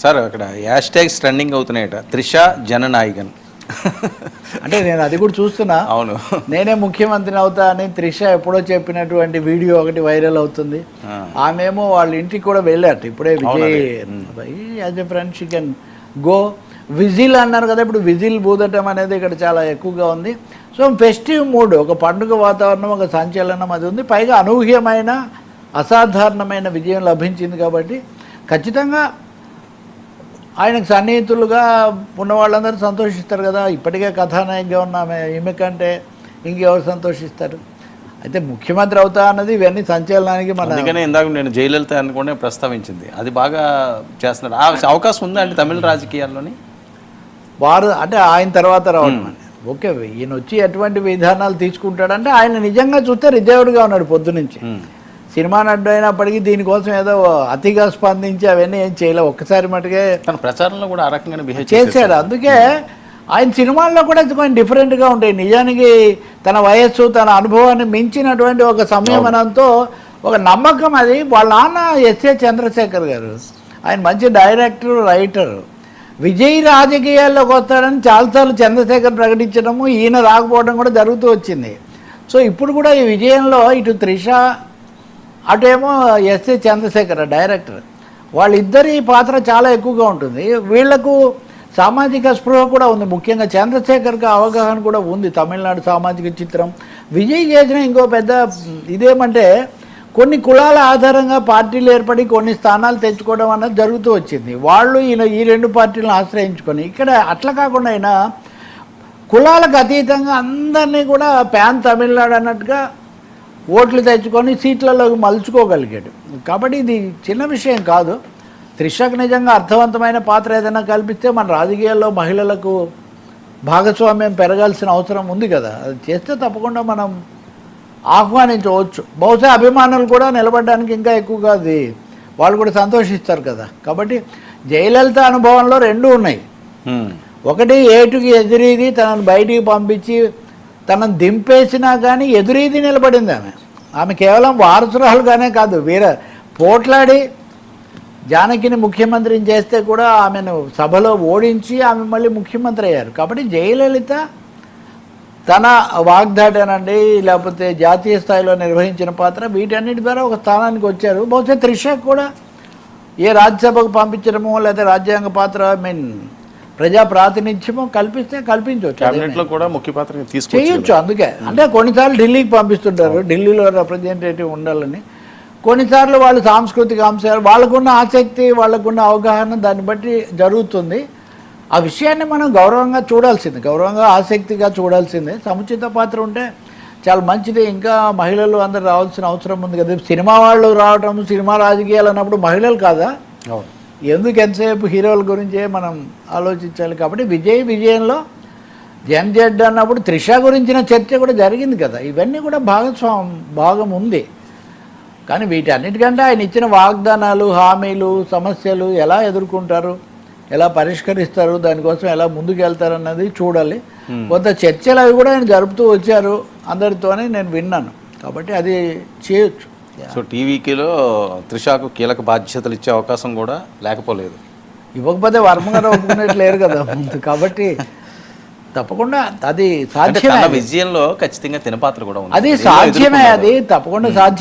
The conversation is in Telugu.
సార్ అక్కడ హ్యాష్ ట్యాగ్స్ ట్రెండింగ్ అవుతున్నాయట, త్రిష జననాయకన్. అంటే నేను అది కూడా చూస్తున్నా. అవును, నేనే ముఖ్యమంత్రిని అవుతా అని త్రిష ఎప్పుడో చెప్పినటువంటి వీడియో ఒకటి వైరల్ అవుతుంది. ఆమెమో వాళ్ళ ఇంటికి కూడా వెళ్ళారు ఇప్పుడే. Vijay as a friend she can go. Whistle అన్నారు కదా, ఇప్పుడు విజిల్ బూదటం అనేది ఇక్కడ చాలా ఎక్కువగా ఉంది. సో ఫెస్టివ్ మూడ్, ఒక పండుగ వాతావరణం, ఒక సంచలనం అది ఉంది. పైగా అనూహ్యమైన అసాధారణమైన విజయం లభించింది కాబట్టి ఖచ్చితంగా ఆయనకు సన్నిహితులుగా ఉన్న వాళ్ళందరూ సంతోషిస్తారు కదా. ఇప్పటికే కథానాయకగా ఉన్న ఈమె కంటే ఇంకెవరు సంతోషిస్తారు? అయితే ముఖ్యమంత్రి అవుతా అన్నది ఇవన్నీ సంచలనానికి మన. అందుకనే ఇందాక నేను జయలలిత అనుకునే ప్రస్తావించింది, అది బాగా చేస్తున్నారు. ఆ అవకాశం ఉందా అంటే తమిళ రాజకీయాల్లోని వారు అంటే ఆయన తర్వాత రావడం అని. ఓకే, ఈయన వచ్చి ఎటువంటి విధానాలు తీసుకుంటాడంటే ఆయన నిజంగా చూస్తే రిజర్వ్డ్గా ఉన్నాడు పొద్దునుంచి. సినిమా నడ్డు అయినప్పటికీ దీనికోసం ఏదో అతిగా స్పందించి అవన్నీ ఏం చేయలేదు. ఒక్కసారి మటుకే తన ప్రచారంలో కూడా ఆ రకంగానే బిహేవ్ చేశాడు. అందుకే ఆయన సినిమాల్లో కూడా కొంచెం డిఫరెంట్గా ఉంటాయి. నిజానికి తన వయస్సు, తన అనుభవాన్ని మించినటువంటి ఒక సంయమనంతో ఒక నమ్మకం. అది వాళ్ళ నాన్న ఎస్ఏ చంద్రశేఖర్ గారు, ఆయన మంచి డైరెక్టర్, రైటర్. విజయ్ రాజకీయాల్లోకి వస్తాడని చాలాసార్లు చంద్రశేఖర్ ప్రకటించడము, ఈయన రాకపోవడం కూడా జరుగుతూ వచ్చింది. సో ఇప్పుడు కూడా ఈ విజయంలో ఇటు త్రిష, అటేమో ఎస్ఏ చంద్రశేఖర్ డైరెక్టర్, వాళ్ళిద్దరి పాత్ర చాలా ఎక్కువగా ఉంటుంది. వీళ్లకు సామాజిక స్పృహ కూడా ఉంది. ముఖ్యంగా చంద్రశేఖర్కి అవగాహన కూడా ఉంది తమిళనాడు సామాజిక చిత్రం. విజయ్ చేసిన ఇంకో పెద్ద ఇదేమంటే కొన్ని కులాల ఆధారంగా పార్టీలు ఏర్పడి కొన్ని స్థానాలు తెచ్చుకోవడం అన్నది జరుగుతూ వచ్చింది. వాళ్ళు ఈయన ఈ రెండు పార్టీలను ఆశ్రయించుకొని, ఇక్కడ అట్లా కాకుండా అయినా కులాలకు అతీతంగా అందరినీ కూడా ప్యాన్ తమిళనాడు అన్నట్టుగా ఓట్లు తెచ్చుకొని సీట్లలో మలుచుకోగలిగాడు. కాబట్టి ఇది చిన్న విషయం కాదు. త్రిషకు నిజంగా అర్థవంతమైన పాత్ర ఏదైనా కల్పిస్తే మన రాజకీయాల్లో మహిళలకు భాగస్వామ్యం పెరగాల్సిన అవసరం ఉంది కదా. అది చేస్తే తప్పకుండా మనం ఆహ్వానించవచ్చు. బహుశా అభిమానులు కూడా నిలబడడానికి ఇంకా ఎక్కువగా అది వాళ్ళు కూడా సంతోషిస్తారు కదా. కాబట్టి జయలలిత అనుభవంలో రెండూ ఉన్నాయి. ఒకటి ఏటుకి ఎదురీది తనను బయటికి పంపించి తనను దింపేసినా కానీ ఎదురీది నిలబడింది ఆమె కేవలం వారసురాలుగానే కాదు, వేరే పోట్లాడి జానకిని ముఖ్యమంత్రిని చేస్తే కూడా ఆమెను సభలో ఓడించి ఆమె మళ్ళీ ముఖ్యమంత్రి అయ్యారు. కాబట్టి జయలలిత తన వాగ్దాటనండి, లేకపోతే జాతీయ స్థాయిలో నిర్వహించిన పాత్ర, వీటన్నిటి ద్వారా ఒక స్థానానికి వచ్చారు. బహుశా త్రిష కూడా ఏ రాజ్యసభకు పంపించడమో లేకపోతే రాజ్యాంగ పాత్ర ప్రజా ప్రాతినిధ్యమో కల్పించవచ్చు. క్యాబినెట్లో కూడా ముఖ్య పాత్ర చేయొచ్చు. అందుకే అంటే కొన్నిసార్లు ఢిల్లీకి పంపిస్తుంటారు, ఢిల్లీలో రిప్రజెంటేటివ్ ఉండాలని. కొన్నిసార్లు వాళ్ళు సాంస్కృతిక అంశాలు, వాళ్ళకున్న ఆసక్తి, వాళ్ళకున్న అవగాహన, దాన్ని బట్టి జరుగుతుంది. ఆ విషయాన్ని మనం గౌరవంగా చూడాల్సింది, గౌరవంగా ఆసక్తిగా చూడాల్సిందే. సముచిత పాత్ర ఉంటే చాలా మంచిది. ఇంకా మహిళలు అందరు రావాల్సిన అవసరం ఉంది కదా. సినిమా వాళ్ళు రావటం, సినిమా రాజకీయాలు అన్నప్పుడు మహిళలు కాదా, ఎందుకు ఎంతసేపు హీరోల గురించే మనం ఆలోచించాలి. కాబట్టి విజయంలో జెడ్ అన్నప్పుడు త్రిష గురించిన చర్చ కూడా జరిగింది కదా. ఇవన్నీ కూడా భాగం ఉంది. కానీ వీటన్నిటికంటే ఆయన ఇచ్చిన వాగ్దానాలు, హామీలు, సమస్యలు ఎలా ఎదుర్కొంటారు, ఎలా పరిష్కరిస్తారు, దానికోసం ఎలా ముందుకు వెళ్తారు అన్నది చూడాలి. కొంత చర్చలు అవి కూడా ఆయన జరుపుతూ వచ్చారు అందరితోనే నేను విన్నాను. కాబట్టి అది చేయొచ్చు. సో టీవీలో త్రిషకు కీలక బాధ్యతలు ఇచ్చే అవకాశం కూడా లేకపోలేదు. ఇవ్వకపోతే వర్మ గారు ఒప్పుకునేట్లేరు కదా ముందు. కాబట్టి తప్పకుండా అది సాధ్యమే. విజయంలో ఖచ్చితంగా తిన పాత్ర కూడా ఉంది. అది సాధ్యమే, అది తప్పకుండా సాధ్యం.